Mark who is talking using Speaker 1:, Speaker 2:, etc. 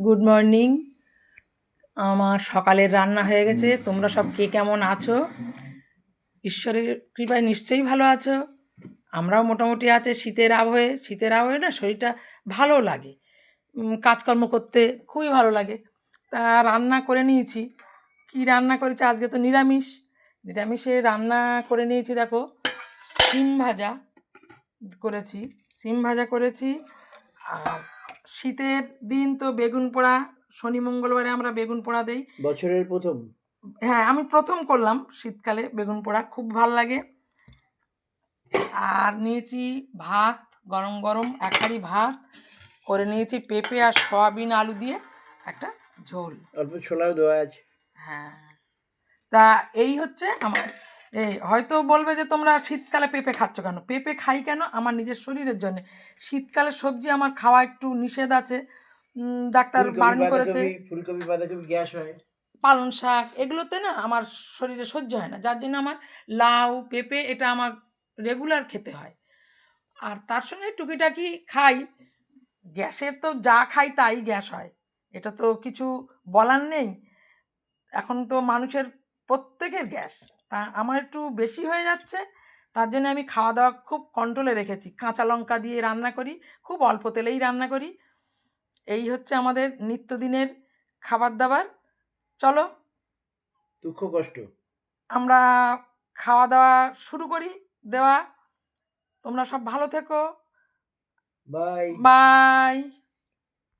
Speaker 1: Good morning. আমার সকালের রান্না হয়ে গেছে। তোমরা সব কে কেমন আছো? ঈশ্বরের কৃপায় নিশ্চয়ই ভালো আছো। আমরাও মোটামুটি আছে। শীতের আবহে না শরীরটা ভালো লাগে, কাজকর্ম করতে খুবই ভালো লাগে। তা রান্না করে নিয়েছি। কি রান্না করেছি? আজকে তো নিরামিষে রান্না করে নিয়েছি। দেখো, সিম ভাজা করেছি। আর শীতের দিন তো বেগুন পোড়া, শনি মঙ্গলবারে আমরা বেগুন পোড়া দেই।
Speaker 2: বছরের প্রথম।
Speaker 1: হ্যাঁ, আমি প্রথম করলাম শীতকালে বেগুন পোড়া, খুব ভাল লাগে। আর নিয়েছি ভাত, গরম গরম এক হাঁড়ি ভাত করে নিয়েছি, পেঁপে আর সয়াবিন আলু দিয়ে একটা ঝোল।
Speaker 2: অল্প ছোলাও দেওয়া আছে।
Speaker 1: হ্যাঁ, তা এই হচ্ছে আমার। এই হয়তো বলবে যে তোমরা শীতকালে পেঁপে খাচ্ছ কেন? পেঁপে খাই কেন? আমার নিজের শরীরের জন্যে। শীতকালে সবজি আমার খাওয়া একটু নিষেধ আছে, ডাক্তার বারণ করেছে।
Speaker 2: ফুলকপি বাঁধাকপি গ্যাস হয়।
Speaker 1: পালং শাক এগুলোতে না আমার শরীরে সহ্য হয় না, যার জন্য আমার লাউ পেঁপে এটা আমার রেগুলার খেতে হয়। আর তার সঙ্গে টুকিটাকি খাই। গ্যাসের তো যা খাই তাই গ্যাস হয়, এটা তো কিছু বলার নেই। এখন তো মানুষের প্রত্যেকের গ্যাস। তা আমার একটু বেশি হয়ে যাচ্ছে, তার জন্য আমি খাওয়া দাওয়া খুব কন্ট্রোলে রেখেছি। কাঁচা লঙ্কা দিয়ে রান্না করি, খুব অল্প তেলেই রান্না করি। এই হচ্ছে আমাদের নিত্যদিনের খাবার দাবার। চলো
Speaker 2: দুঃখ কষ্ট
Speaker 1: আমরা খাওয়া দাওয়া শুরু করি দেওয়া। তোমরা সব ভালো থেকো।
Speaker 2: বাই।
Speaker 1: বাই।